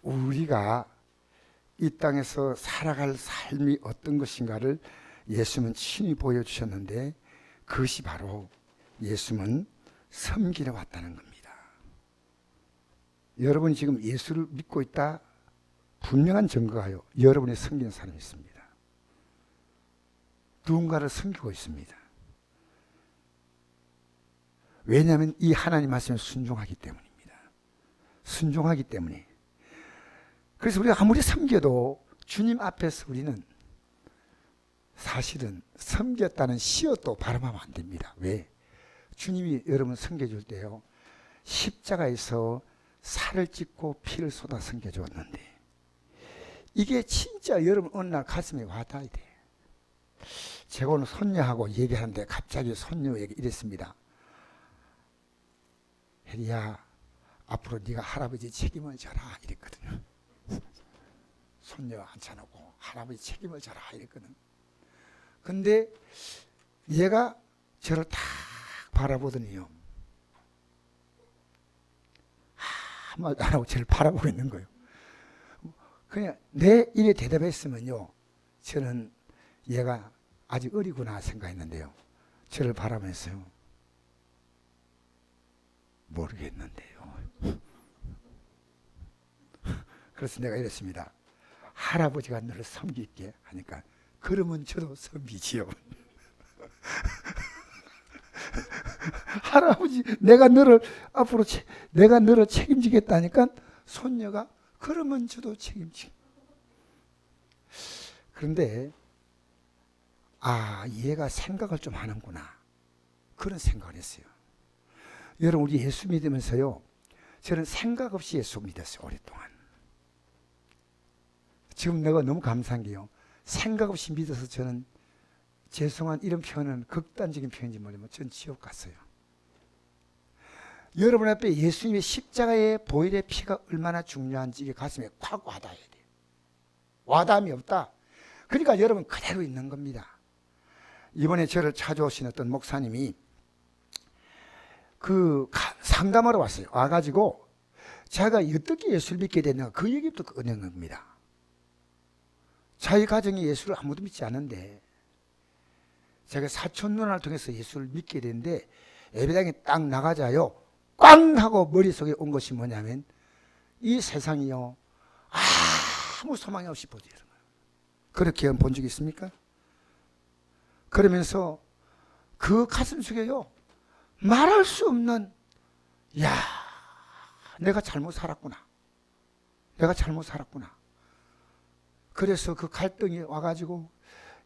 우리가 이 땅에서 살아갈 삶이 어떤 것인가를 예수님은 친히 보여주셨는데, 그것이 바로 예수님은 섬기러 왔다는 겁니다. 여러분이 지금 예수를 믿고 있다, 분명한 증거가요, 여러분이 섬기는 사람이 있습니다. 누군가를 섬기고 있습니다. 왜냐하면 이 하나님 말씀에 순종하기 때문입니다. 순종하기 때문에. 그래서 우리가 아무리 섬겨도 주님 앞에서 우리는 사실은 섬겼다는 시옷도 발음하면 안 됩니다. 왜? 주님이 여러분 섬겨줄 때요, 십자가에서 살을 찢고 피를 쏟아 섬겨줬는데, 이게 진짜 여러분 어느 날 가슴에 와닿아야 돼. 제가 오늘 손녀하고 얘기하는데 갑자기 손녀에게 이랬습니다. 혜리야, 앞으로 네가 할아버지 책임을 져라 이랬거든요. 손녀 앉혀놓고 할아버지 책임을 져라 이랬거든. 근데 얘가 저를 딱 바라보더니요, 한마디 안 하고 저를 바라보고 있는 거예요. 그냥 내 일에 대답했으면요, 저는 얘가 아직 어리구나 생각했는데요, 저를 바라보면서요, 모르겠는데요. 그래서 내가 이랬습니다. 할아버지가 너를 섬길게 하니까, 그러면 저도 섬기지요. 할아버지, 내가 너를 앞으로 내가 너를 책임지겠다니까 손녀가 그러면 저도 책임지. 그런데 얘가 생각을 좀 하는구나, 그런 생각을 했어요. 여러분, 우리 예수 믿으면서요, 저는 생각 없이 예수 믿었어요, 오랫동안. 지금 내가 너무 감사한 게요, 생각 없이 믿어서 저는, 죄송한 이런 표현은 극단적인 표현인지 모르지만 전 지옥 갔어요. 여러분 앞에 예수님의 십자가의 보혈의 피가 얼마나 중요한지 이게 가슴에 콱 와닿아야 돼요. 와닿음이 없다, 그러니까 여러분 그대로 있는 겁니다. 이번에 저를 찾아오신 어떤 목사님이 그 상담하러 왔어요. 와가지고 자기가 어떻게 예수를 믿게 됐는가, 그 얘기부터 꺼내는 겁니다. 자기 가정이 예수를 아무도 믿지 않는데, 제가 사촌 누나를 통해서 예수를 믿게 됐는데, 예배당에 딱 나가자요, 꽝 하고 머릿속에 온 것이 뭐냐면, 이 세상이요, 아무 소망이 없이 보여요. 그렇게 본 적 있습니까? 그러면서 그 가슴 속에요, 말할 수 없는, 내가 잘못 살았구나, 내가 잘못 살았구나. 그래서 그 갈등이 와가지고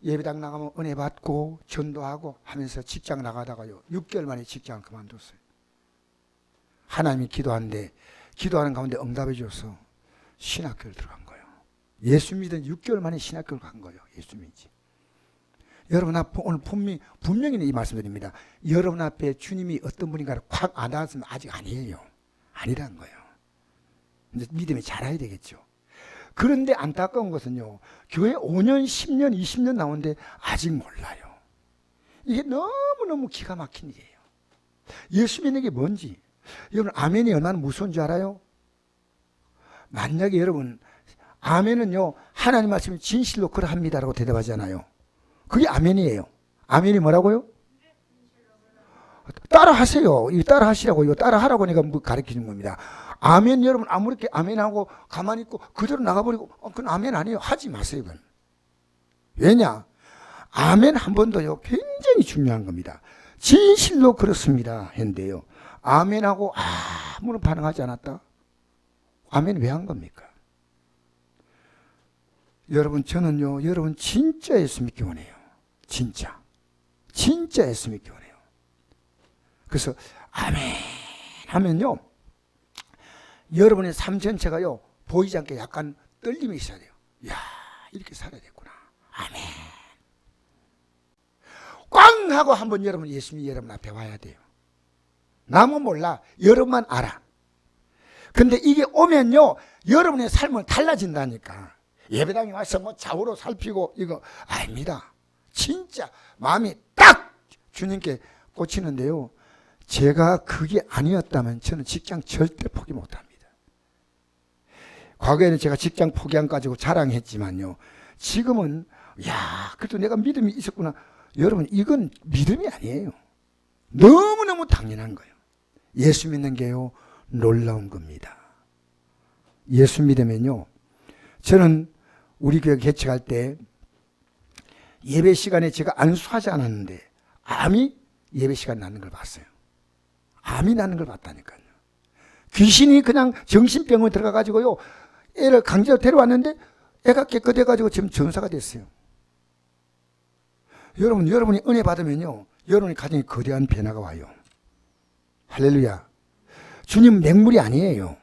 예배당 나가면 은혜 받고 전도하고 하면서 직장 나가다가요, 6개월 만에 직장을 그만뒀어요. 하나님이 기도하는데, 기도하는 가운데 응답해 줘서 신학교를 들어간 거예요. 예수 믿은 6개월 만에 신학교를 간 거예요. 예수 믿지. 여러분 앞에 오늘 분명히 이 말씀드립니다. 여러분 앞에 주님이 어떤 분인가를 확 알았으면 아직 아니에요. 아니란 거예요. 이제 믿음이 자라야 되겠죠. 그런데 안타까운 것은요, 교회 5년, 10년, 20년 나오는데 아직 몰라요. 이게 너무너무 기가 막힌 일이에요. 예수 믿는 게 뭔지. 여러분, 아멘이 얼마나 무서운 줄 알아요? 만약에 여러분, 아멘은요, 하나님 말씀이 진실로 그러합니다라고 대답하잖아요. 그게 아멘이에요. 아멘이 뭐라고요? 따라하세요. 이거 따라하시라고, 이거 따라하라고 내가 가르치는 겁니다. 아멘, 여러분 아무렇게 아멘하고 가만히 있고 그대로 나가버리고, 그건 아멘 아니에요. 하지 마세요, 그건. 왜냐? 아멘 한 번도요, 굉장히 중요한 겁니다. 진실로 그렇습니다 했는데요, 아멘하고 아무런 반응하지 않았다? 아멘 왜 한 겁니까? 여러분, 저는요, 여러분 진짜 예수 믿기 원해요. 진짜 예수 믿기 원해요. 그래서 아멘 하면요, 여러분의 삶 전체가요, 보이지 않게 약간 떨림이 있어야 돼요. 이렇게 살아야 되구나. 아멘. 꽝 하고 한번 여러분 예수님이 여러분 앞에 와야 돼요. 남은 몰라, 여러분만 알아. 근데 이게 오면요, 여러분의 삶은 달라진다니까. 예배당에 와서 뭐 좌우로 살피고 이거 아닙니다. 진짜 마음이 딱 주님께 꽂히는데요, 제가 그게 아니었다면 저는 직장 절대 포기 못합니다. 과거에는 제가 직장 포기한 가지고 자랑했지만요. 지금은 그래도 내가 믿음이 있었구나. 여러분, 이건 믿음이 아니에요. 너무너무 당연한 거예요. 예수 믿는 게요, 놀라운 겁니다. 예수 믿으면요, 저는 우리 교회 개척할 때 예배 시간에 제가 안수하지 않았는데 암이 예배 시간 나는 걸 봤어요. 암이 나는 걸 봤다니까요. 귀신이 그냥 정신병원에 들어가가지고요, 애를 강제로 데려왔는데 애가 깨끗해가지고 지금 전사가 됐어요. 여러분이 은혜 받으면요, 여러분의 가정에 거대한 변화가 와요. 할렐루야. 주님 맹물이 아니에요.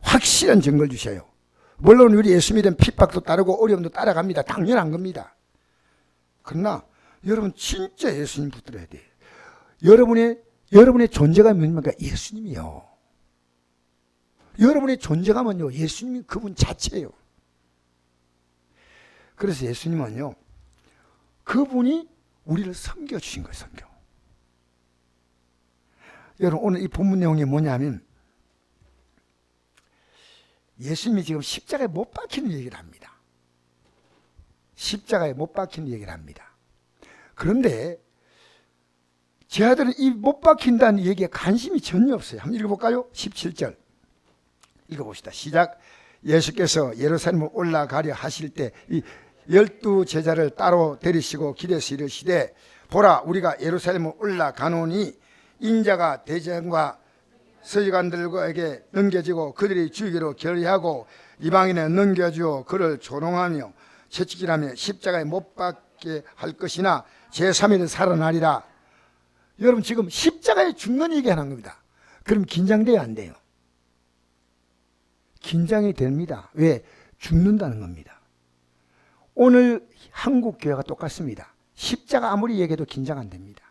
확실한 증거를 주셔요. 물론 우리 예수 믿으면 핍박도 따르고 어려움도 따라갑니다. 당연한 겁니다. 그러나 여러분 진짜 예수님 붙들어야 돼. 여러분의 존재가 뭡니까? 예수님이요. 여러분의 존재감은요, 예수님이 그분 자체예요. 그래서 예수님은요, 그분이 우리를 섬겨주신 거예요. 섬겨. 여러분, 오늘 이 본문 내용이 뭐냐면 예수님이 지금 십자가에 못 박히는 얘기를 합니다. 십자가에 못 박히는 얘기를 합니다. 그런데 제 아들은 이 못 박힌다는 얘기에 관심이 전혀 없어요. 한번 읽어볼까요? 17절 읽어봅시다. 시작. 예수께서 예루살렘을 올라가려 하실 때 이 12 제자를 따로 데리시고 길에서 이르시되 보라, 우리가 예루살렘을 올라가노니 인자가 대제사장과 서기관들에게 넘겨지고 그들이 죽이기로 결의하고 이방인에 넘겨주어 그를 조롱하며 채찍질하며 십자가에 못 박게 할 것이나 제3일에 살아나리라. 여러분, 지금 십자가에 죽는 얘기하는 겁니다. 그럼 긴장돼야 안 돼요? 긴장이 됩니다. 왜? 죽는다는 겁니다. 오늘 한국 교회가 똑같습니다. 십자가 아무리 얘기해도 긴장 안 됩니다.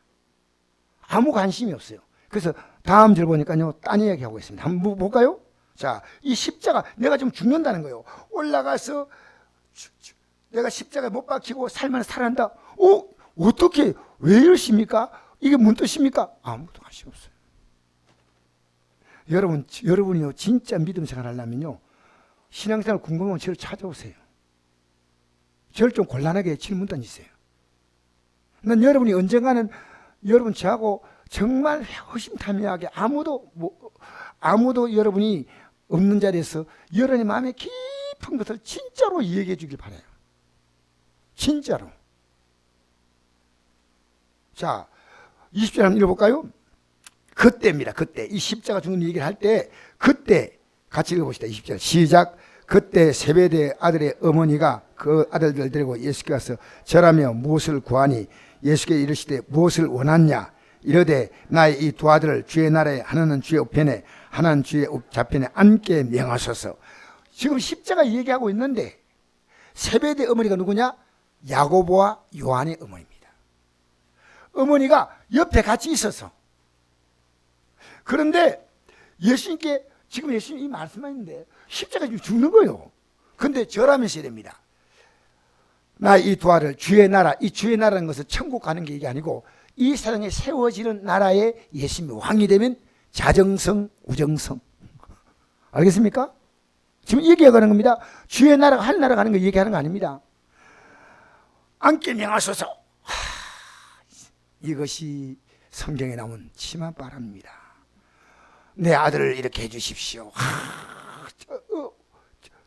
아무 관심이 없어요. 그래서 다음 절 보니까요, 딴 이야기하고 있습니다. 한번 볼까요? 자, 이 십자가, 내가 좀 죽는다는 거예요. 올라가서 내가 십자가에 못 박히고 살면 살아난다. 어떻게, 왜 이러십니까? 이게 뭔 뜻입니까? 아무도 관심 없어요. 여러분이요, 진짜 믿음 생활 하려면요, 신앙생활 궁금하면 저를 찾아오세요. 저를 좀 곤란하게 질문 던지세요. 난 여러분이 언젠가는 여러분 저하고 정말 허심탄회하게 아무도 여러분이 없는 자리에서 여러분의 마음에 깊은 것을 진짜로 얘기해 주길 바라요. 진짜로. 자, 20절 한번 읽어볼까요? 그때입니다. 그때. 이 십자가 죽는 얘기를 할 때, 그때 같이 읽어봅시다. 20절 시작. 그때 세베대 아들의 어머니가 그 아들들 데리고 예수께 와서 절하며 무엇을 구하니 예수께 이르시되 무엇을 원하냐 이르되 나의 이 두 아들을 주의 나라에 하나는 주의 우편에 하나는 주의 좌편에 앉게 명하소서. 지금 십자가 얘기하고 있는데 세베대 어머니가 누구냐? 야고보와 요한의 어머니입니다. 어머니가 옆에 같이 있어서. 그런데 예수님께 지금 예수님이 이 말씀만 있는데 십자가에 죽는 거예요. 그런데 절하면서 이랍니다. 나 이 두 아들 주의 나라, 이 주의 나라는 것은 천국 가는 게 이게 아니고 이 세상에 세워지는 나라에 예수님이 왕이 되면 자정성, 우정성. 알겠습니까? 지금 얘기하는 겁니다. 주의 나라가 하늘나라 가는 거 얘기하는 거 아닙니다. 앉게 명하소서. 이것이 성경에 나온 치맛바람입니다. 내 아들을 이렇게 해주십시오.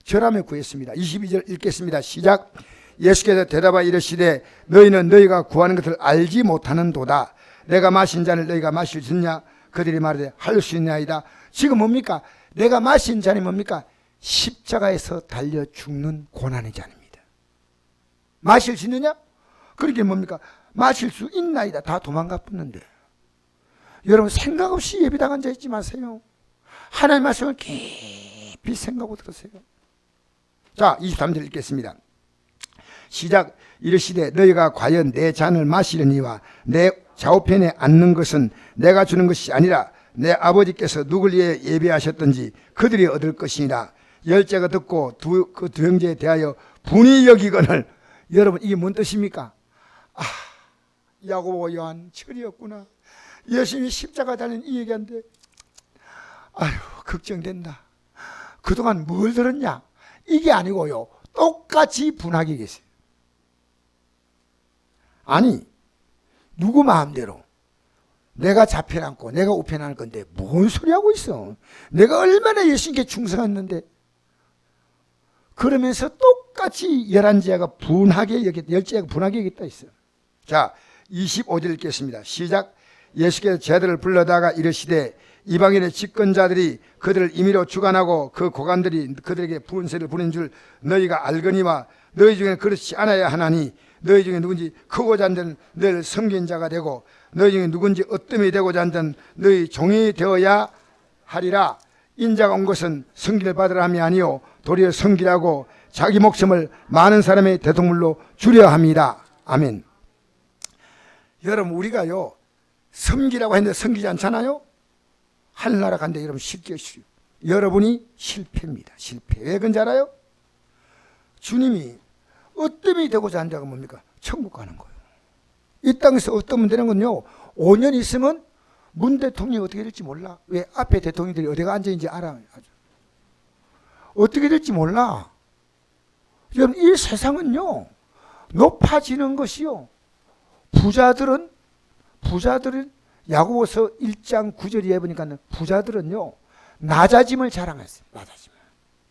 절하며 구했습니다. 22절 읽겠습니다. 시작. 예수께서 대답하여 이르시되 너희는 너희가 구하는 것을 알지 못하는도다. 내가 마신 잔을 너희가 마실 수 있냐? 그들이 말하되 할 수 있나이다. 지금 뭡니까? 내가 마신 잔이 뭡니까? 십자가에서 달려 죽는 고난의 잔입니다. 마실 수 있느냐? 그러게 뭡니까? 마실 수 있나이다. 다 도망가 붙는데. 여러분 생각 없이 예배당한 자 있지 마세요. 하나님의 말씀을 깊이 생각하고 들으세요. 자, 23절 읽겠습니다. 시작. 이르시되 너희가 과연 내 잔을 마시려니와 내 좌우편에 앉는 것은 내가 주는 것이 아니라 내 아버지께서 누굴 위해 예배하셨던지 그들이 얻을 것이니라. 열째가 듣고 그 두 형제에 대하여 분이 여기거늘. 여러분 이게 뭔 뜻입니까? 야고보 요한 철이었구나. 예수님이 십자가 달린 이 얘기한데 아유 걱정된다. 그동안 뭘 들었냐? 이게 아니고요. 똑같이 분하게 계세요. 아니, 누구 마음대로 내가 잡혀남고 내가 우편할 건데 뭔 소리 하고 있어? 내가 얼마나 예수님께 충성했는데. 그러면서 똑같이 열한제자가 분하게 여겼다. 열제자가 분하게 여겼다 있어요. 자, 25절 읽겠습니다. 시작. 예수께서 제자들을 불러다가 이르시되 이방인의 집권자들이 그들을 임의로 주관하고 그 고관들이 그들에게 분세를 부린 줄 너희가 알거니와 너희 중에 그렇지 않아야 하나니 너희 중에 누군지 크고자 한들 너희를 섬긴 자가 되고 너희 중에 누군지 어뜸이 되고자 한들 너희 종이 되어야 하리라. 인자가 온 것은 섬기를 받으라 함이 아니요 도리어 섬기라고 자기 목숨을 많은 사람의 대동물로 주려 합니다. 아멘. 여러분, 우리가요 섬기라고 했는데 섬기지 않잖아요. 하늘나라 간데 여러분 쉽게 여러분이 실패입니다. 실패. 왜 그런지 알아요? 주님이 어뜸이 되고자 한 자가 뭡니까? 천국 가는 거예요. 이 땅에서 어떠면 되는 건요, 5년 있으면 문 대통령이 어떻게 될지 몰라. 왜? 앞에 대통령들이 어디가 앉아있는지 알아. 어떻게 될지 몰라. 여러분, 이 세상은요 높아지는 것이요, 부자들은 야고보서 1장 9절에 보니까 부자들은요 낮아짐을 자랑했어요. 낮아짐을.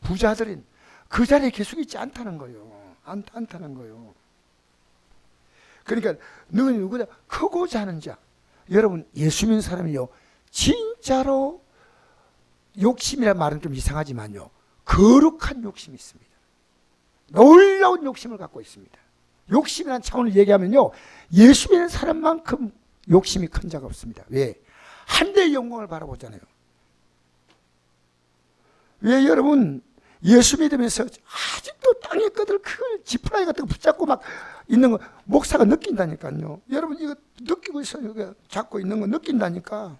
부자들은 그 자리에 계속 있지 않다는 거예요. 않다는 거예요. 그러니까 너는 누구냐? 크고자 하는 자. 여러분, 예수 믿는 사람이요 진짜로 욕심이란 말은 좀 이상하지만요 거룩한 욕심이 있습니다. 놀라운 욕심을 갖고 있습니다. 욕심이라는 차원을 얘기하면요 예수 믿는 사람만큼 욕심이 큰 자가 없습니다. 왜? 한 대의 영광을 바라보잖아요. 왜? 여러분, 예수 믿으면서 아직도 땅에 것들 그 지푸라기 같은 거 붙잡고 막 있는 거 목사가 느낀다니까요. 여러분, 이거 느끼고 있어요. 이거 잡고 있는 거 느낀다니까.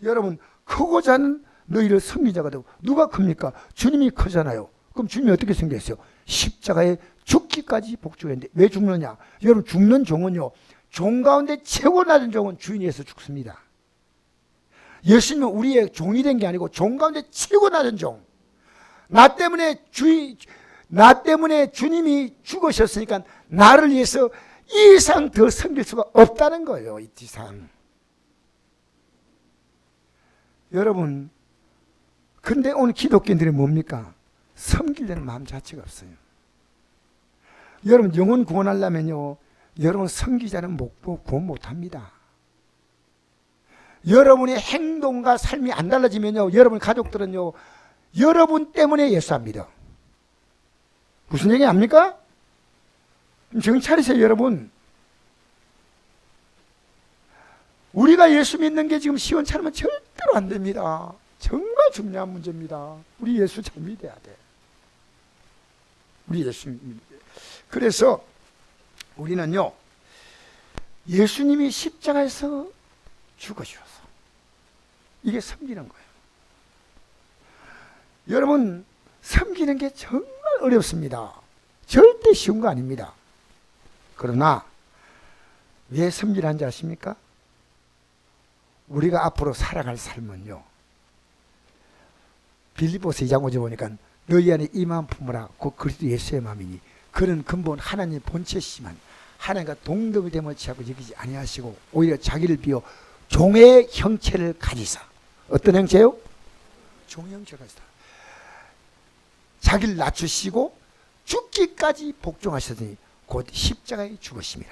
여러분, 크고자 하는 너희를 섬기자가 되고. 누가 큽니까? 주님이 크잖아요. 그럼 주님이 어떻게 생겼어요? 십자가에 죽기까지 복종했는데 왜 죽느냐? 여러분, 죽는 종은요 종 가운데 최고 낮은 종은 주인에서 죽습니다. 예수님은 우리의 종이 된 게 아니고 종 가운데 최고 낮은 종. 나 때문에 주님이 죽으셨으니까 나를 위해서 이 이상 더 섬길 수가 없다는 거예요. 이 이상. 여러분, 근데 오늘 기독교인들이 뭡니까? 섬기려는 마음 자체가 없어요. 여러분, 영혼 구원하려면요 여러분 섬기자는 구원 못합니다. 여러분의 행동과 삶이 안 달라지면요 여러분 가족들은요 여러분 때문에 예수 안 믿어. 무슨 얘기 압니까? 정신 차리세요. 여러분, 우리가 예수 믿는 게 지금 시원찮으면 절대로 안 됩니다. 정말 중요한 문제입니다. 우리 예수 잘 믿어야 돼. 우리 예수 믿어야 돼. 그래서 우리는요 예수님이 십자가에서 죽으셔서 이게 섬기는 거예요. 여러분, 섬기는 게 정말 어렵습니다. 절대 쉬운 거 아닙니다. 그러나 왜 섬기라는지 아십니까? 우리가 앞으로 살아갈 삶은요 빌립보서 2장 5절 보니까 너희 안에 이 마음 품으라 곧 그리스도 예수의 마음이니 그는 근본 하나님의 본체시만 하나님과 동등의 됨을 취하고 여기지 아니하시고 오히려 자기를 비워 종의 형체를 가지사. 어떤 형체요? 종의 형체를 가지사. 자기를 낮추시고 죽기까지 복종하시더니 곧 십자가에 죽으심이라.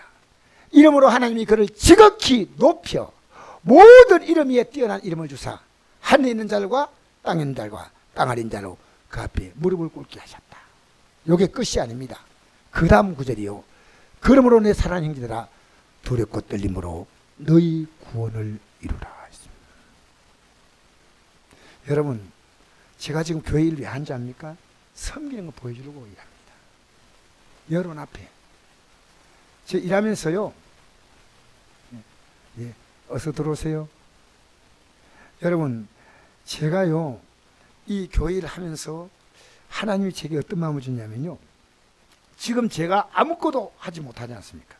이름으로 하나님이 그를 지극히 높여 모든 이름 위에 뛰어난 이름을 주사 하늘에 있는 자들과 땅에 있는 자들과 땅 아래 있는 자로 그 앞에 무릎을 꿇게 하셨다. 이게 끝이 아닙니다. 그 다음 구절이요. 그러므로 내 사랑하는 형제들아 두렵고 떨림으로 너희 구원을 이루라 했습니다. 여러분, 제가 지금 교회 일을 왜 하는지 압니까? 섬기는 거 보여주려고 일합니다. 여러분 앞에 제가 일하면서요 어서 들어오세요. 여러분, 제가요 이 교회 일을 하면서 하나님이 제게 어떤 마음을 주냐면요 지금 제가 아무것도 하지 못하지 않습니까?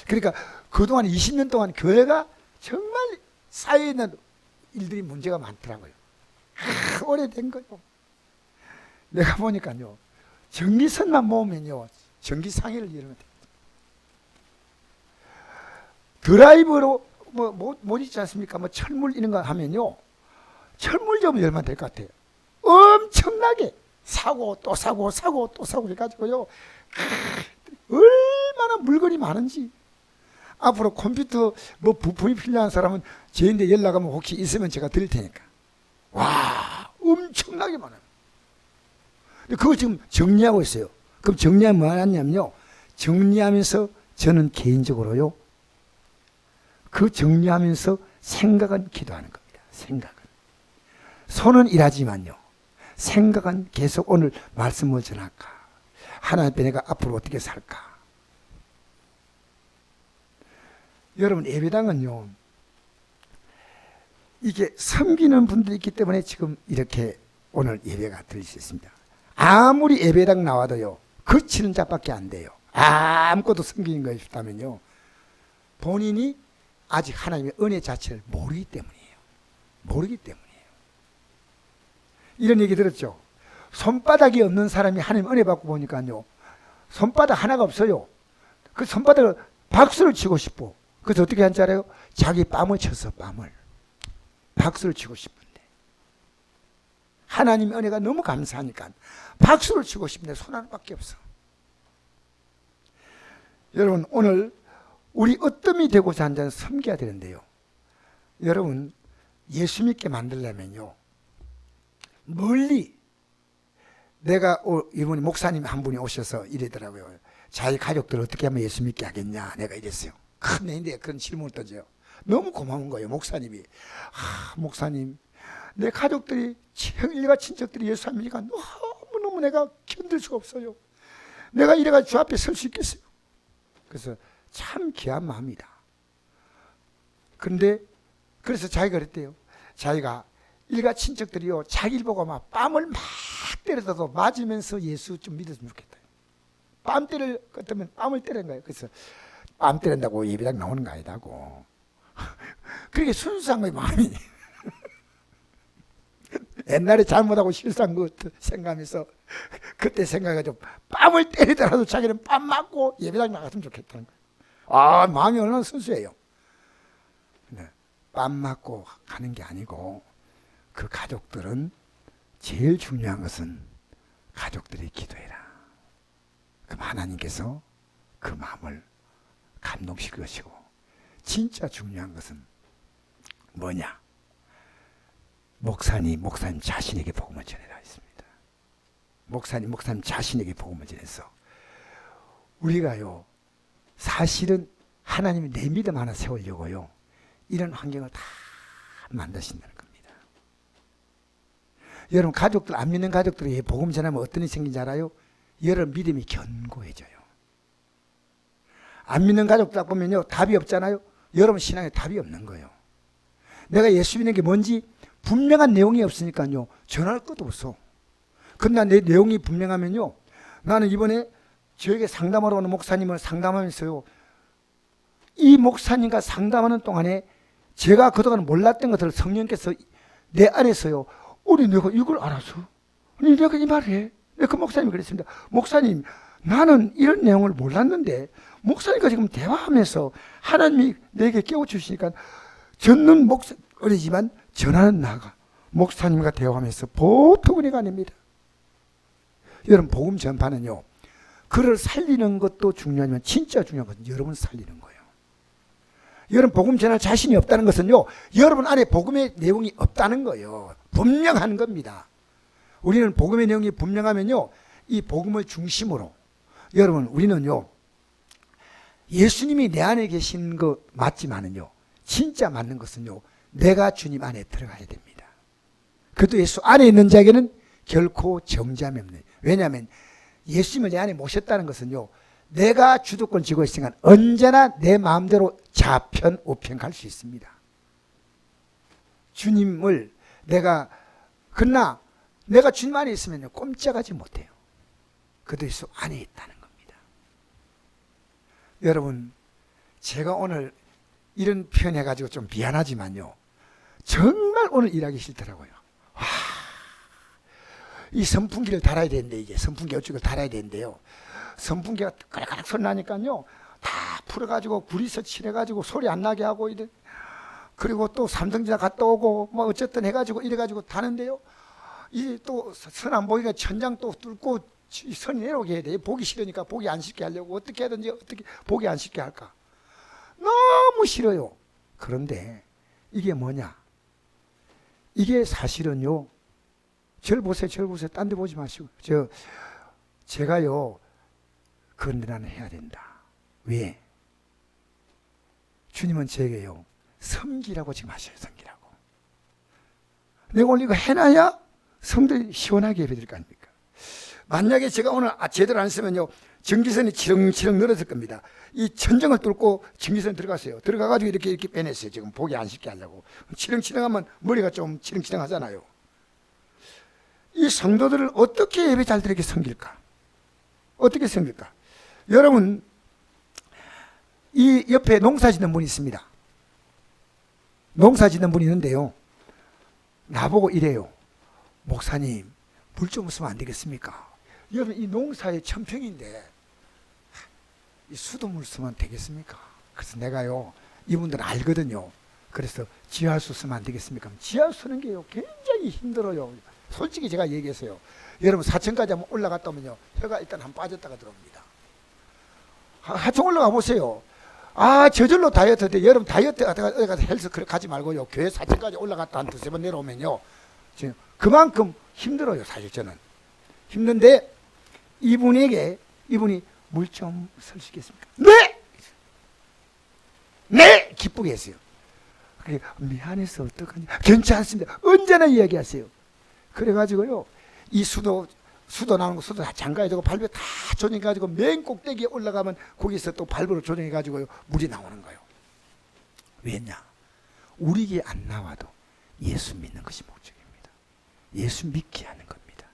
그러니까 그동안 20년 동안 교회가 정말 쌓여있는 일들이 문제가 많더라고요. 오래된 거요. 내가 보니까요, 전기선만 모으면요, 전기상해를 이루면 돼요. 드라이브로 못 있지 않습니까? 뭐 철물 이런 거 하면요, 철물 좀 열면 될 것 같아요. 엄청나게 사고 또 사고 사고 또 사고 해가지고요, 얼마나 물건이 많은지. 앞으로 컴퓨터 뭐 부품이 필요한 사람은 저희한테 연락하면 혹시 있으면 제가 드릴 테니까. 와, 엄청나게 많아요. 근데 그거 지금 정리하고 있어요. 그럼 정리하면 뭐 하냐면요, 정리하면서 저는 개인적으로요, 그 정리하면서 생각은 기도하는 겁니다. 생각은. 손은 일하지만요, 생각은 계속 오늘 말씀을 전할까? 하나님 앞에 내가 앞으로 어떻게 살까? 여러분, 예배당은요, 이게 섬기는 분들이 있기 때문에 지금 이렇게 오늘 예배가 드릴 수 있습니다. 아무리 예배당 나와도요, 그치는 자밖에 안 돼요. 아무것도 섬기는 것이 없다면요, 본인이 아직 하나님의 은혜 자체를 모르기 때문이에요. 모르기 때문이에요. 이런 얘기 들었죠? 손바닥이 없는 사람이 하나님 은혜 받고 보니까요, 손바닥 하나가 없어요. 그 손바닥을 박수를 치고 싶어. 그래서 어떻게 한 줄 알아요? 자기 뺨을 쳤어, 뺨을. 박수를 치고 싶은데. 하나님의 은혜가 너무 감사하니까 박수를 치고 싶은데 손 하나밖에 없어. 여러분, 오늘 우리 어뜸이 되고자 하는 자는 섬겨야 되는데요. 여러분, 예수 믿게 만들려면요, 멀리, 내가 이번에 목사님 한 분이 오셔서 이러더라고요. 자기 가족들 어떻게 하면 예수 믿게 하겠냐, 내가 이랬어요. 큰 애인데 그런 질문을 던져요. 너무 고마운 거예요, 목사님이. 목사님, 내 가족들이, 일가 친척들이 예수 안 믿으니까 너무너무 내가 견딜 수가 없어요. 내가 이래가지고 주 앞에 설 수 있겠어요? 그래서 참 귀한 마음이다. 그런데 그래서 자기가 그랬대요. 자기가 일가 친척들이요, 자기를 보고 막 뺨을 막 때려도 맞으면서 예수 좀 믿었으면 좋겠다. 뺨 때릴 것 같으면 뺨을 때리는 거예요. 그래서 뺨 때린다고 예배당 나오는 거 아니다고. 그렇게 순수한 거예요, 마음이. 옛날에 잘못하고 실수한 거 생각하면서 그때 생각해가지고 뺨을 때리더라도 자기는 뺨 맞고 예배당 나갔으면 좋겠다는 거예요. 마음이 얼마나 순수해요. 네, 뺨 맞고 가는 게 아니고, 그 가족들은 제일 중요한 것은 가족들이 기도해라. 그럼 하나님께서 그 마음을 감동시킬 것이고, 진짜 중요한 것은 뭐냐? 목사님 자신에게 복음을 전해라 했습니다. 목사님 자신에게 복음을 전해서, 우리가요, 사실은 하나님이 내 믿음 하나 세우려고요, 이런 환경을 다 만드신다는 겁니다. 여러분, 가족들, 안 믿는 가족들이 복음 전하면 어떤 일이 생긴지 알아요? 여러분 믿음이 견고해져요. 안 믿는 가족들 보면요, 답이 없잖아요. 여러분 신앙에 답이 없는 거예요. 내가 예수 믿는 게 뭔지 분명한 내용이 없으니까요, 전할 것도 없어. 그러나 내 내용이 분명하면요, 나는 이번에 저에게 상담하러 오는 목사님을 상담하면서요, 이 목사님과 상담하는 동안에 제가 그동안 몰랐던 것들을 성령께서 내 안에서요, 우리 내가 이걸 알아서? 아니, 내가 이 말을 해. 그 목사님이 그랬습니다. 목사님, 나는 이런 내용을 몰랐는데 목사님과 지금 대화하면서 하나님이 내게 깨워주시니까 듣는 목사이지만 전하는 나가 목사님과 대화하면서 보통 은혜가 아닙니다. 여러분, 복음 전파는요, 그를 살리는 것도 중요하지만 진짜 중요한 것은 여러분 살리는 거예요. 여러분 복음 전할 자신이 없다는 것은요, 여러분 안에 복음의 내용이 없다는 거예요. 분명한 겁니다. 우리는 복음의 내용이 분명하면요, 이 복음을 중심으로, 여러분 우리는요, 예수님이 내 안에 계신 거 맞지만은요, 진짜 맞는 것은요, 내가 주님 안에 들어가야 됩니다. 그래도 예수 안에 있는 자에게는 결코 정죄함이 없는. 왜냐하면 예수님을 내 안에 모셨다는 것은요, 내가 주도권 쥐고 있으니까 언제나 내 마음대로 좌편 우편 갈 수 있습니다. 주님을 그러나 내가 주님 안에 있으면 꼼짝하지 못해요. 그도 예수 안에 있다는 겁니다. 여러분, 제가 오늘 이런 표현해가지고 좀 미안하지만요, 정말 오늘 일하기 싫더라고요. 와, 이 선풍기를 달아야 되는데, 이제 선풍기 어쩌고 달아야 되는데요, 선풍기가 까락까락 소리 나니까요 다 풀어가지고 구리서 칠해가지고 소리 안 나게 하고 이래. 그리고 또 삼성전자 갔다 오고 뭐 어쨌든 해가지고 이래가지고 다는데요, 이 또 선 안 보이니까 천장 또 뚫고 선이 내려오게 해야 돼. 보기 싫으니까 보기 안 싫게 하려고 어떻게 하든지 어떻게 보기 안 싫게 할까. 너무 싫어요. 그런데 이게 뭐냐, 이게 사실은요, 절 보세요, 절 보세요. 딴 데 보지 마시고 제가요 그런데 나는 해야 된다. 왜? 주님은 제게요 섬기라고 지금 하셔요. 섬기라고. 내가 오늘 이거 해놔야 성도들이 시원하게 예배드릴 거 아닙니까? 만약에 제가 오늘 제대로 안 쓰면요 전기선이 치렁치렁 늘어질 겁니다. 이 천정을 뚫고 전기선 들어갔어요. 들어가가지고 이렇게 빼냈어요. 지금 보기 안 쉽게 하려고. 치렁치렁하면 머리가 좀 치렁치렁하잖아요. 이 성도들을 어떻게 예배 잘 드리게 섬길까? 어떻게 섬길까? 여러분, 이 옆에 농사 짓는 분이 있습니다. 농사 짓는 분이 있는데요, 나보고 이래요. 목사님, 물 좀 쓰면 안 되겠습니까? 여러분, 이 농사의 천평인데 이 수돗물 쓰면 되겠습니까? 그래서 내가요, 이분들은 알거든요. 그래서 지하수 쓰면 안 되겠습니까? 지하수 쓰는 게요 굉장히 힘들어요. 솔직히 제가 얘기했어요. 여러분, 4층까지 한번 올라갔다 오면요 혀가 일단 한번 빠졌다가 들어옵니다. 하청 올라가 보세요. 저절로 다이어트 돼. 여러분, 다이어트 어디 가서 헬스 가지 말고요, 교회 4층까지 올라갔다 한 두세 번 내려오면요 지금 그만큼 힘들어요. 사실 저는 힘든데, 이분이 물 좀 쓰시겠습니까? 네! 네! 기쁘게 했어요. 그래, 미안해서 어떡하냐, 괜찮습니다, 언제나 이야기하세요. 그래가지고요, 이 수도 나오는 거, 수도 다 잠가야 되고 발배 다 조정해가지고 맨 꼭대기에 올라가면 거기서 또 발부로 조정해가지고 물이 나오는 거예요. 왜냐? 우리에게 안 나와도 예수 믿는 것이 목적입니다. 예수 믿게 하는 겁니다.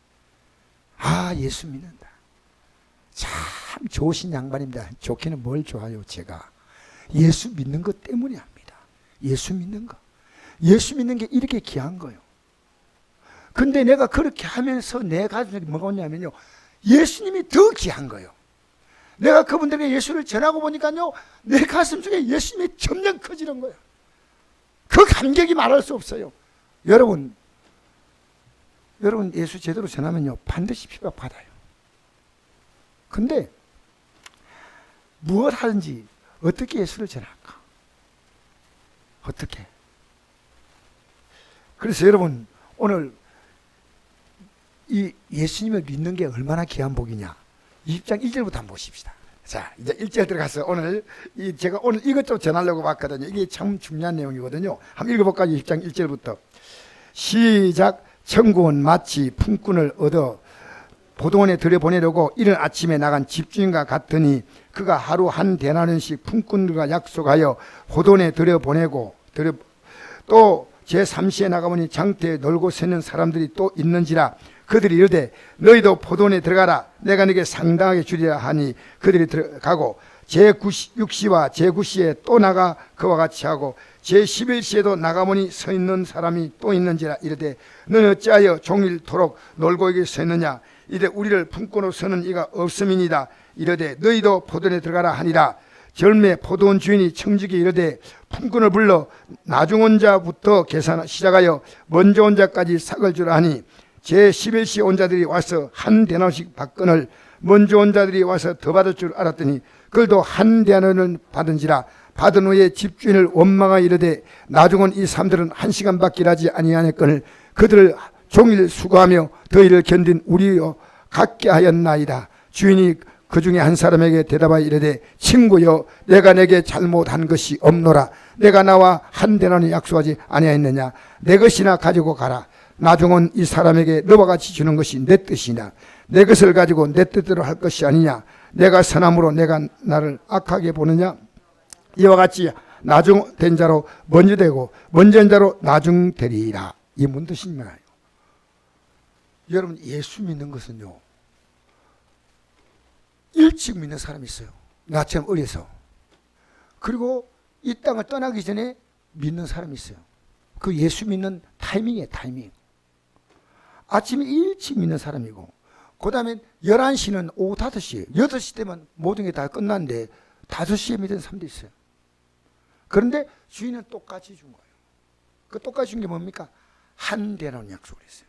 예수 믿는다. 참 좋으신 양반입니다. 좋기는 뭘 좋아요. 제가 예수 믿는 것 때문에 합니다. 예수 믿는 거. 예수 믿는 게 이렇게 귀한 거예요. 근데 내가 그렇게 하면서 내 가슴에 뭐가 오냐면요, 예수님이 더 귀한 거예요. 내가 그분들에게 예수를 전하고 보니까요, 내 가슴 속에 예수님이 점점 커지는 거예요. 그 감격이 말할 수 없어요. 여러분 예수 제대로 전하면요 반드시 핍박 받아요. 근데 무엇 하든지 어떻게 예수를 전할까? 어떻게? 그래서 여러분, 오늘 이 예수님을 믿는 게 얼마나 귀한 복이냐, 20장 1절부터 한번 보십시다. 자, 이제 1절 들어가서 오늘 제가 오늘 이것 좀 전하려고 봤거든요. 이게 참 중요한 내용이거든요. 한번 읽어볼까요? 20장 1절부터 시작. 천국은 마치 품꾼을 얻어 포도원에 들여보내려고 이른 아침에 나간 집주인과 같으니, 그가 하루 한 데나리온씩 품꾼들과 약속하여 포도원에 들여보내고 또 제3시에 나가보니 장터에 놀고 새는 사람들이 또 있는지라. 그들이 이르되 너희도 포도원에 들어가라, 내가 네게 상당하게 주리라 하니 그들이 들어가고 제6시와 제9시에 또 나가 그와 같이 하고 제11시에도 나가보니 서 있는 사람이 또 있는지라. 이르되 너는 어찌하여 종일토록 놀고 여기 서 있느냐. 이르되 우리를 품꾼으로 서는 이가 없음이니이다. 이르되 너희도 포도원에 들어가라 하니라. 절매 포도원 주인이 청지기 이르되 품꾼을 불러 나중 온 자부터 계산 시작하여 먼저 온 자까지 삭을 주라 하니, 제11시 온 자들이 와서 한 데나리온씩 받거늘 먼저 온 자들이 와서 더 받을 줄 알았더니 그들도 한 데나리온을 받은지라. 받은 후에 집주인을 원망하여 이르되 나중 온 이 사람들은 1시간밖에 일하지 아니하였거늘 그들을 종일 수고하며 더위를 견딘 우리여 갖게 하였나이다. 주인이 그 중에 한 사람에게 대답하여 이르되 친구여, 내가 내게 잘못한 것이 없노라. 내가 나와 한 데나리온 약속하지 아니하였느냐. 내 것이나 가지고 가라. 나중은 이 사람에게 너와 같이 주는 것이 내 뜻이냐. 내 것을 가지고 내 뜻대로 할 것이 아니냐. 내가 선함으로 내가 나를 악하게 보느냐. 이와 같이 나중된 자로 먼저 되고 먼저 된 자로 나중 되리라. 이 뭔 뜻인가요? 여러분, 예수 믿는 것은요, 일찍 믿는 사람이 있어요. 나처럼 어려서. 그리고 이 땅을 떠나기 전에 믿는 사람이 있어요. 그 예수 믿는 타이밍이에요. 타이밍. 아침에 일찍 믿는 사람이고 그 다음에 11시는 오후 5시 8시 되면 모든 게 다 끝났는데 5시에 믿는 사람도 있어요. 그런데 주인은 똑같이 준 거예요. 그 똑같이 준 게 뭡니까? 한 대라는 약속을 했어요.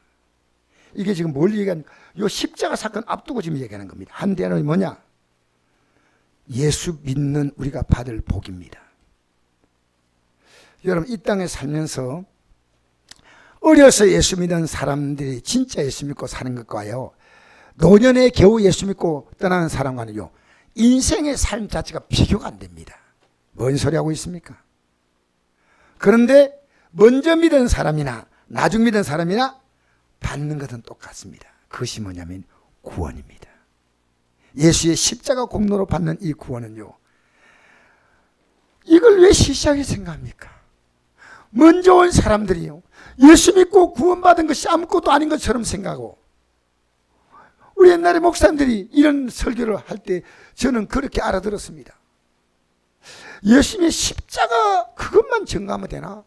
이게 지금 뭘 얘기하는, 이 십자가 사건 앞두고 지금 얘기하는 겁니다. 한 대라는 뭐냐? 예수 믿는 우리가 받을 복입니다. 여러분, 이 땅에 살면서 어려서 예수 믿는 사람들이 진짜 예수 믿고 사는 것과요, 노년에 겨우 예수 믿고 떠나는 사람과는요, 인생의 삶 자체가 비교가 안 됩니다. 뭔 소리 하고 있습니까? 그런데 먼저 믿은 사람이나 나중 믿은 사람이나 받는 것은 똑같습니다. 그것이 뭐냐면 구원입니다. 예수의 십자가 공로로 받는 이 구원은요, 이걸 왜 시시하게 생각합니까? 먼저 온 사람들이요, 예수 믿고 구원받은 것이 아무것도 아닌 것처럼 생각하고, 우리 옛날에 목사님들이 이런 설교를 할 때 저는 그렇게 알아들었습니다. 예수님의 십자가 그것만 증거하면 되나?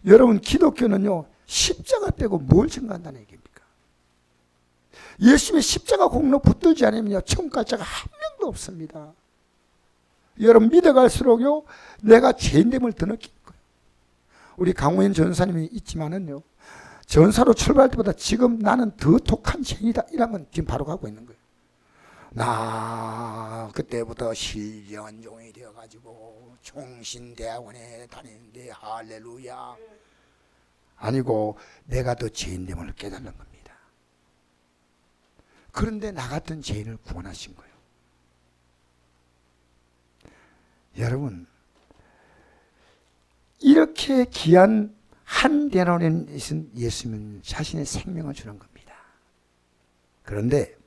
여러분, 기독교는요, 십자가 빼고 뭘 증거한다는 얘기입니까? 예수님의 십자가 공로 붙들지 않으면요, 천국 갈 자가 한 명도 없습니다. 여러분, 믿어갈수록요, 내가 죄인됨을 더 느끼는 거예요. 우리 강호연 전사님이 있지만은요, 전사로 출발할 때보다 지금 나는 더 독한 죄인이다, 이러면 지금 바로 가고 있는 거예요. 나 그때부터 신령한 종이 되어가지고 종신대학원에 다니는데 할렐루야. 아니고 내가 더 죄인됨을 깨닫는 겁니다. 그런데 나 같은 죄인을 구원하신 거예요. 여러분, 이렇게 귀한 한 대나리온 예수님은 자신의 생명을 주는 겁니다. 그런데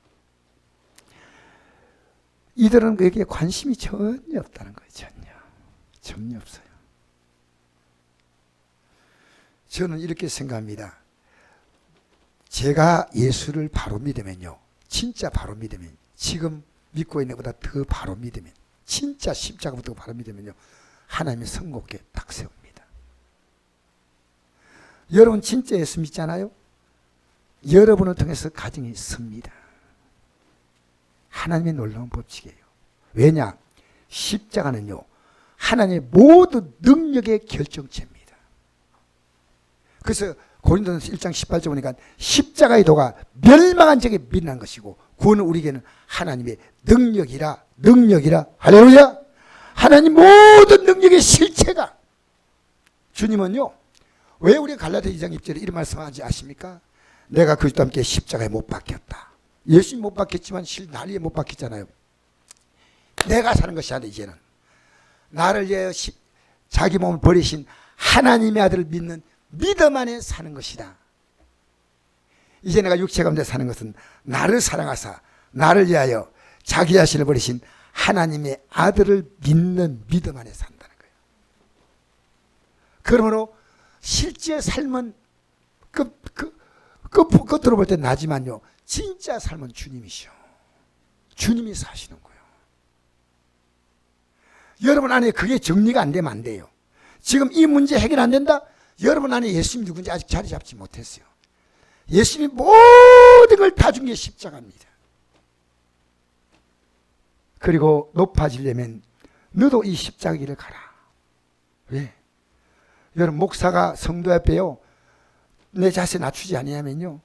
이들은 그에게 관심이 전혀 없다는 거예요. 전혀 없어요. 저는 이렇게 생각합니다. 제가 예수를 바로 믿으면요, 진짜 바로 믿으면, 지금 믿고 있는 것보다 더 바로 믿으면, 진짜 십자가부터 바로 믿으면요, 하나님의 선곡에 딱 세웁니다. 여러분 진짜 예수 믿잖아요? 여러분을 통해서 가정이 섭니다. 하나님의 놀라운 법칙이에요. 왜냐? 십자가는요, 하나님의 모든 능력의 결정체입니다. 그래서 고린도전서 1장 18절 보니까 십자가의 도가 멸망한 적에 빛난 것이고 구원은 우리에게는 하나님의 능력이라 할렐루야. 하나님 모든 능력의 실체가. 주님은요, 왜 우리가 갈라디아 2장 2절에 이런 말씀하지 아십니까? 내가 그리스도와 함께 십자가에 못 박혔다. 예수님 못 박혔지만 난리에 못 박혔잖아요. 내가 사는 것이 아니라 이제는 나를 위하여 자기 몸을 버리신 하나님의 아들을 믿는 믿음 안에 사는 것이다. 이제 내가 육체 가운데 사는 것은 나를 사랑하사 나를 위하여 자기 자신을 버리신 하나님의 아들을 믿는 믿음 안에 산다는 거예요. 그러므로 실제 삶은 겉으로 볼 때 나지만요, 진짜 삶은 주님이시오. 주님이 사시는 거예요. 여러분 안에 그게 정리가 안 되면 안 돼요. 지금 이 문제 해결 안 된다? 여러분 안에 예수님이 누군지 아직 자리 잡지 못했어요. 예수님이 모든 걸 다 준 게 십자가입니다. 그리고 높아지려면 너도 이 십자가 길을 가라. 왜? 여러분, 목사가 성도 앞에요, 내 자세 낮추지 아니하면요,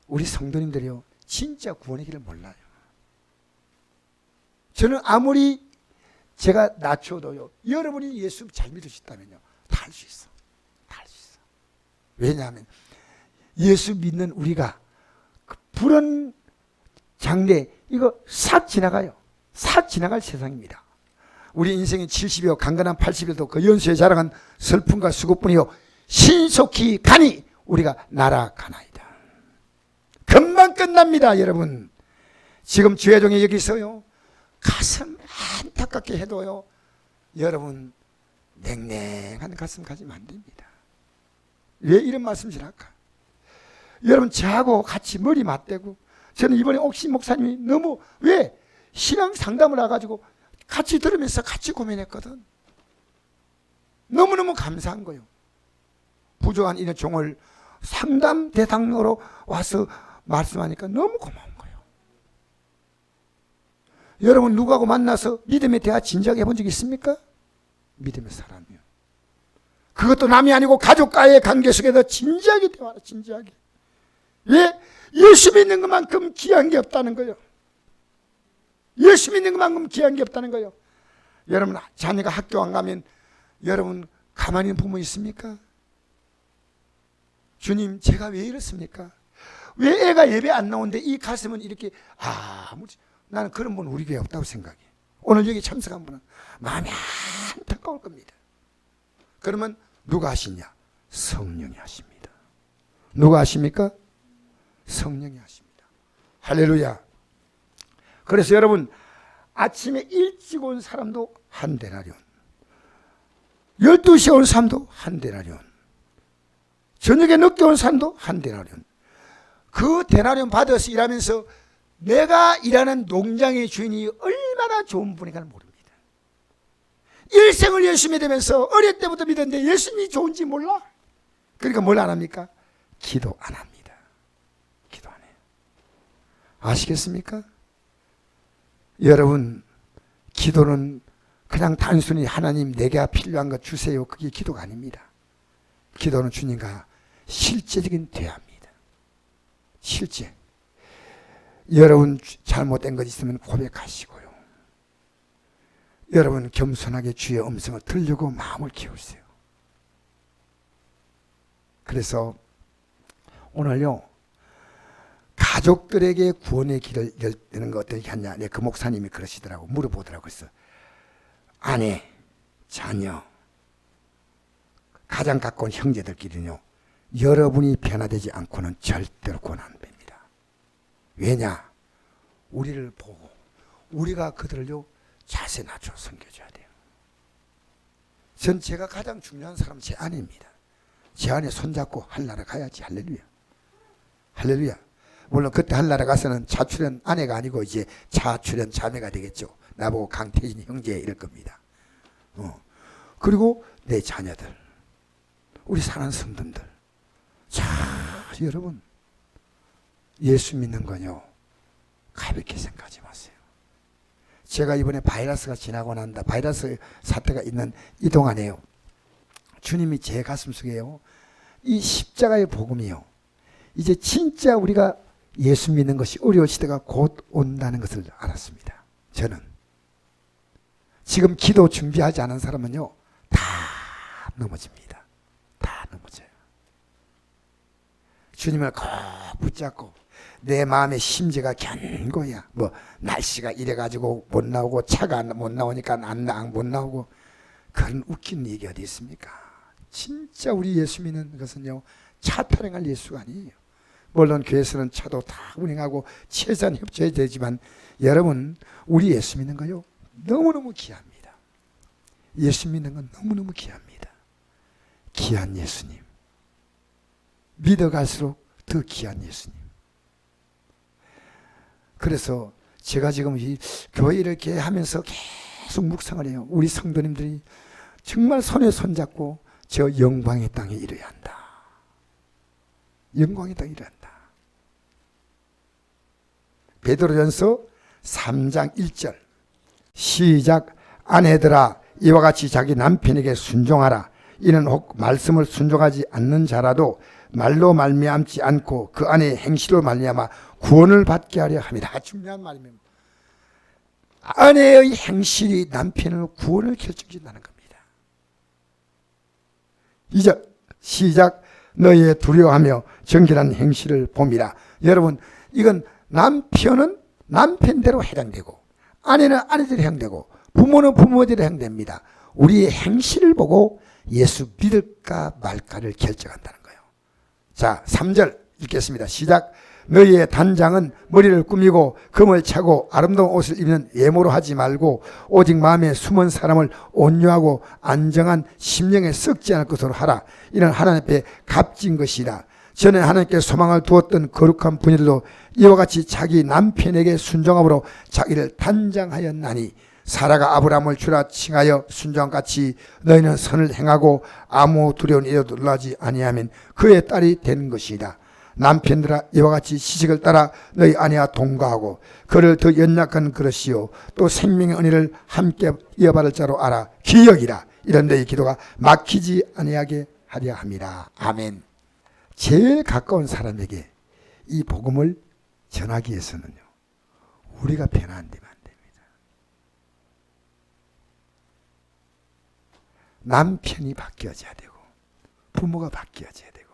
우리 성도님들이요, 진짜 구원의 길을 몰라요. 저는 아무리 제가 낮춰도요, 여러분이 예수 잘 믿으셨다면요, 다 할 수 있어. 다 할 수 있어. 왜냐하면 예수 믿는 우리가 그 불은 장래 이거 싹 지나가요. 싹 지나갈 세상입니다. 우리 인생의 70여 강건한 80여도 그 연수에 자랑한 슬픔과 수고뿐이요, 신속히 가니 우리가 날아가나이다. 금방 끝납니다. 여러분, 지금 주의 종이 여기 있어요. 가슴 안타깝게 해도요, 여러분 냉랭한 가슴 가지면 안 됩니다. 왜 이런 말씀을 할까? 여러분, 저하고 같이 머리 맞대고, 저는 이번에 옥신 목사님이 너무, 왜? 신앙 상담을 와가지고 같이 들으면서 같이 고민했거든. 너무너무 감사한 거예요. 부족한 이런 종을 상담 대상으로 와서 말씀하니까 너무 고마운 거예요. 여러분 누구하고 만나서 믿음의 대화 진작에 해본 적 있습니까? 믿음의 사람이요. 그것도 남이 아니고 가족과의 관계 속에서 진지하게 대화하라. 진지하게. 왜? 예수 믿는 것만큼 귀한 게 없다는 거예요. 예수 믿는 것만큼 귀한 게 없다는 거예요. 여러분 자녀가 학교 안 가면 여러분 가만히 있는 부모 있습니까? 주님 제가 왜 이렇습니까? 왜 애가 예배 안 나오는데 이 가슴은 이렇게 나는 그런 분 우리 교회에 없다고 생각해. 오늘 여기 참석한 분은 마음이 안타까울 겁니다. 그러면 누가 하시냐? 성령이 하십니다. 누가 하십니까? 성령이 하십니다. 할렐루야. 그래서 여러분 아침에 일찍 온 사람도 한 데나리온, 12시에 온 사람도 한 데나리온, 저녁에 늦게 온 사람도 한 데나리온. 그 데나리온 받아서 일하면서 내가 일하는 농장의 주인이 얼마나 좋은 분인가를 모릅니다. 일생을 예수 믿으면서 어릴 때부터 믿었는데 예수님이 좋은지 몰라. 그러니까 뭘 안 합니까? 기도 안 합니다. 기도 안 해요. 아시겠습니까? 여러분 기도는 그냥 단순히 하나님 내게 필요한 것 주세요, 그게 기도가 아닙니다. 기도는 주님과 실제적인 대화입니다. 실제. 여러분 잘못된 것 있으면 고백하시고요. 여러분 겸손하게 주의 음성을 들으려고 마음을 키우세요. 그래서 오늘요 가족들에게 구원의 길을 열는 거 어떻게 하냐. 그 목사님이 그러시더라고. 물어보더라고. 그래서 아내, 자녀, 가장 가까운 형제들끼리는요 여러분이 변화되지 않고는 절대로 구원 안 됩니다. 왜냐? 우리를 보고 우리가 그들을요 자세 낮춰 섬겨줘야 돼요. 전 제가 가장 중요한 사람은 제 아내입니다. 제 아내 손잡고 한나라 가야지. 할렐루야. 할렐루야. 물론 그때 한나라 가서는 자출연 아내가 아니고 이제 자출연 자매가 되겠죠. 나보고 강태진 형제 이럴 겁니다. 그리고 내 자녀들, 우리 사는 성도들. 자, 여러분 예수 믿는 건요 가볍게 생각하지 마세요. 제가 이번에 바이러스가 지나고 난다, 바이러스 사태가 있는 이 동안에요 주님이 제 가슴 속에요 이 십자가의 복음이요 이제 진짜 우리가 예수 믿는 것이 어려울 시대가 곧 온다는 것을 알았습니다. 저는 지금 기도 준비하지 않은 사람은요 다 넘어집니다. 다 넘어져요. 주님을 꼭 붙잡고 내 마음의 심지가 견고해야. 뭐 날씨가 이래가지고 못 나오고 차가 못 나오니까 못 나오고 그런 웃긴 얘기 어디 있습니까? 진짜 우리 예수 믿는 것은요 차 타령할 예수가 아니에요. 물론 교회에서는 차도 다 운행하고 최선 협조해야 되지만 여러분 우리 예수 믿는 거요 너무너무 귀합니다. 예수 믿는 건 너무너무 귀합니다. 귀한 예수님, 믿어갈수록 더 귀한 예수님. 그래서 제가 지금 이 교회 이렇게 하면서 계속 묵상을 해요. 우리 성도님들이 정말 손에 손잡고 저 영광의 땅에 이르야 한다. 영광의 땅에 이르야 한다. 베드로전서 3장 1절 시작. 아내들아 이와 같이 자기 남편에게 순종하라. 이는 혹 말씀을 순종하지 않는 자라도 말로 말미암지 않고 그 안에 행실로 말미암아 구원을 받게 하려 함이라. 중요한 말입니다. 아내의 행실이 남편의 구원을 결정짓는다는 겁니다. 2절 시작. 너희의 두려워하며 정결한 행실을 봄이라. 여러분 이건 남편은 남편대로 해당되고 아내는 아내대로 해당되고 부모는 부모대로 해당됩니다. 우리의 행실을 보고 예수 믿을까 말까를 결정한다는 거예요. 자 3절 읽겠습니다. 시작. 너희의 단장은 머리를 꾸미고 금을 차고 아름다운 옷을 입는 외모로 하지 말고 오직 마음에 숨은 사람을 온유하고 안정한 심령에 썩지 않을 것으로 하라. 이는 하나님 앞에 값진 것이라. 전에 하나님께 소망을 두었던 거룩한 부녀들도 이와 같이 자기 남편에게 순종함으로 자기를 단장하였나니 사라가 아브라함을 주라 칭하여 순종같이 너희는 선을 행하고 아무 두려운 일에도 놀라지 아니하면 그의 딸이 되는 것이다. 남편들아 이와 같이 시식을 따라 너희 아내와 동거하고 그를 더 연약한 그릇이요 또 생명의 은혜를 함께 이어받을 자로 알아 기억이라. 이런 너희 기도가 막히지 아니하게 하려 함이라. 아멘. 제일 가까운 사람에게 이 복음을 전하기 위해서는요, 우리가 변화안 되면 안 됩니다. 남편이 바뀌어져야 되고 부모가 바뀌어져야 되고.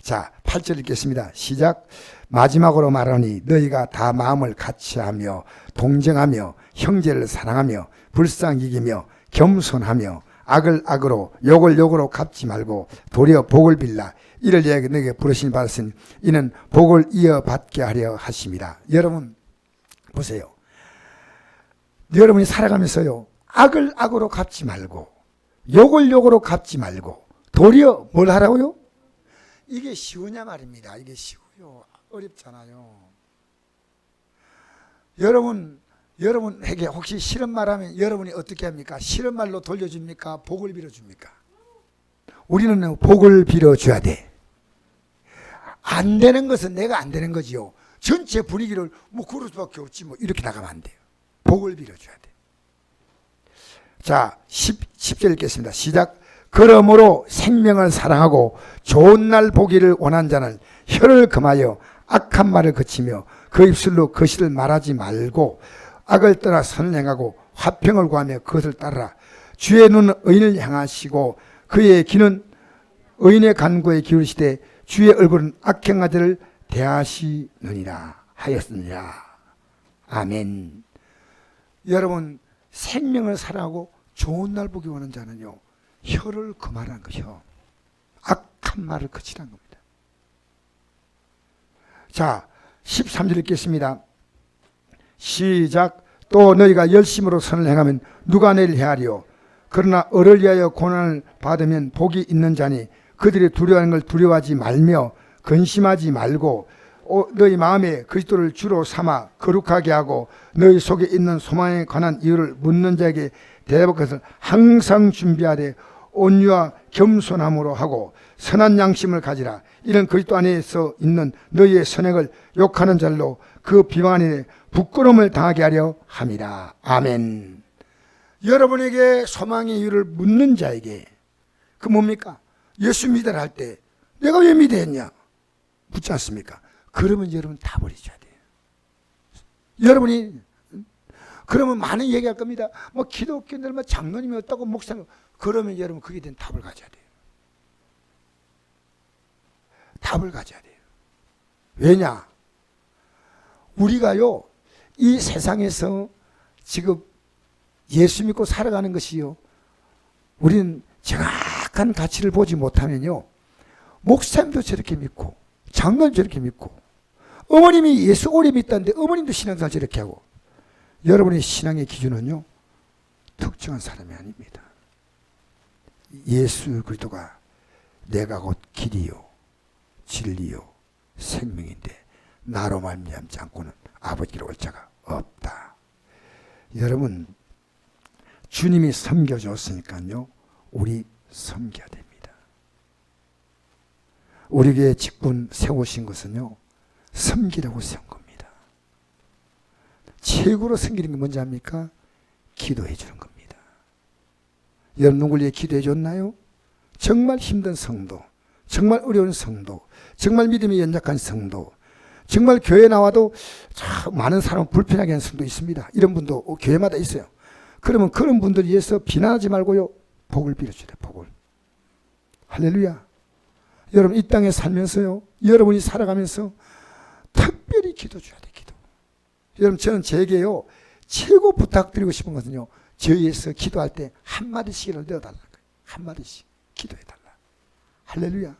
자, 8절 읽겠습니다. 시작. 마지막으로 말하니 너희가 다 마음을 같이하며 동정하며 형제를 사랑하며 불쌍히 여기며 겸손하며 악을 악으로 욕을 욕으로 갚지 말고 도리어 복을 빌라. 이를 너에게 부르신 받았으니 이는 복을 이어받게 하려 하심이라. 여러분 보세요. 여러분이 살아가면서요, 악을 악으로 갚지 말고 욕을 욕으로 갚지 말고 도리어 뭘 하라고요? 이게 쉬우냐 말입니다. 이게 쉬워요? 어렵잖아요. 여러분에게 혹시 싫은 말 하면 여러분이 어떻게 합니까? 싫은 말로 돌려줍니까? 복을 빌어줍니까? 우리는 복을 빌어줘야 돼. 안 되는 것은 내가 안 되는 거지요. 전체 분위기를 뭐 그럴 수밖에 없지 뭐 이렇게 나가면 안 돼요. 복을 빌어줘야 돼. 자, 10절 읽겠습니다. 시작. 그러므로 생명을 사랑하고 좋은 날 보기를 원한 자는 혀를 금하여 악한 말을 그치며 그 입술로 거짓을 말하지 말고 악을 떠나 선을 행하고 화평을 구하며 그것을 따르라. 주의 눈은 의인을 향하시고 그의 귀는 의인의 간구에 기울이시되 주의 얼굴은 악행한 자를 대하시느니라 하였느니라. 아멘. 여러분, 생명을 사랑하고 좋은 날 보기 원하는 자는요, 혀를 금하라는 거죠. 악한 말을 그치라는 겁니다. 자, 13절 읽겠습니다. 시작. 또 너희가 열심으로 선을 행하면 누가 너희를 헤아리요? 그러나 을을 위하여 고난을 받으면 복이 있는 자니 그들이 두려워하는 걸 두려워하지 말며 근심하지 말고 너희 마음에 그리스도를 주로 삼아 거룩하게 하고 너희 속에 있는 소망에 관한 이유를 묻는 자에게 대답할 것을 항상 준비하되 온유와 겸손함으로 하고 선한 양심을 가지라. 이는 그리스도 안에서 있는 너희의 선행을 욕하는 자로 그 비방하는 부끄러움을 당하게 하려 함이라. 아멘. 여러분에게 소망의 이유를 묻는 자에게 그 뭡니까? 예수 믿으라 할 때 내가 왜 믿었냐? 묻지 않습니까? 그러면 여러분 답을 해줘야 돼요. 여러분이 그러면 많은 얘기할 겁니다. 뭐 기독교인들 뭐 장로님이 어떻고 목사님, 그러면 여러분 그게 된 답을 가져야 돼요. 답을 가져야 돼요. 왜냐? 우리가요, 이 세상에서 지금 예수 믿고 살아가는 것이요, 우리는 정확한 가치를 보지 못하면요, 목사님도 저렇게 믿고 장로님도 저렇게 믿고 어머님이 예수 오래 믿다는데 어머님도 신앙생활 저렇게 하고, 여러분의 신앙의 기준은요, 특정한 사람이 아닙니다. 예수 그리스도가 내가 곧 길이요 진리요 생명인데 나로 말미암지 않고는 아버지로 올 자가 없다. 여러분, 주님이 섬겨줬으니까요, 우리 섬겨야 됩니다. 우리 교회 직분 세우신 것은요, 섬기라고 세운 겁니다. 최고로 섬기는 게 뭔지 압니까? 기도해 주는 겁니다. 여러분, 누굴 위해 기도해 줬나요? 정말 힘든 성도, 정말 어려운 성도, 정말 믿음이 연약한 성도, 정말 교회 나와도 참 많은 사람을 불편하게 하는 성도 있습니다. 이런 분도 교회마다 있어요. 그러면 그런 분들 위해서 비난하지 말고요, 복을 빌어줘야 돼요. 복을. 할렐루야. 여러분, 이 땅에 살면서요, 여러분이 살아가면서 특별히 기도 줘야 돼요. 기도. 여러분, 저는 제게요, 최고 부탁드리고 싶은 것은요, 저희에서 기도할 때 한마디씩을 넣어달라는 거예요. 한마디씩 기도해달라. 할렐루야.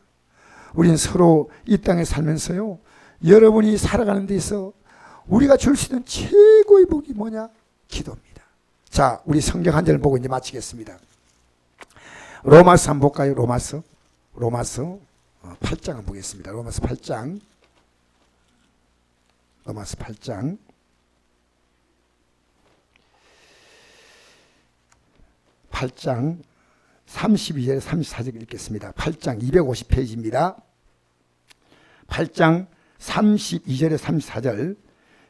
우리는 서로 이 땅에 살면서요, 여러분이 살아가는 데 있어 우리가 줄 수 있는 최고의 복이 뭐냐? 기도입니다. 자, 우리 성경 한 절 보고 이제 마치겠습니다. 로마서 한번 볼까요? 로마서 8장 한번 보겠습니다. 로마서 8장. 로마서 8장. 8장 32절 34절 읽겠습니다. 8장 250페이지입니다. 8장 32절에 34절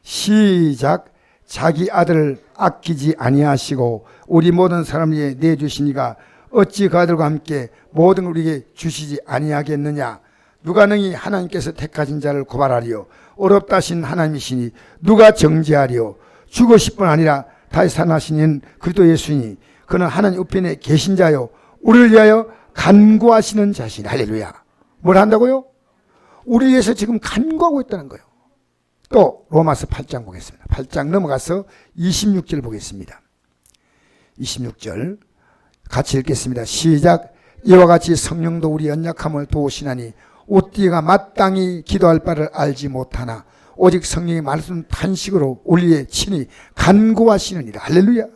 시작. 자기 아들을 아끼지 아니하시고 우리 모든 사람 위에 내주시니가 어찌 그 아들과 함께 모든 걸 우리에게 주시지 아니하겠느냐. 누가 능히 하나님께서 택하신 자를 고발하리요. 어렵다 하신 하나님이시니 누가 정죄하리요. 죽으실 뿐 아니라 다시 살아나신 그리스도 예수니 그는 하나님 우편에 계신 자요 우리를 위하여 간구하시는 자시니. 할렐루야. 뭘 한다고요? 우리를 위해서 지금 간구하고 있다는 거예요. 또 로마서 8장 보겠습니다. 8장 넘어가서 26절 보겠습니다. 26절 같이 읽겠습니다. 시작. 이와 같이 성령도 우리 연약함을 도우시나니 우리가 마땅히 기도할 바를 알지 못하나 오직 성령의 말씀 탄식으로 우리의 친히 간구하시느니라. 할렐루야.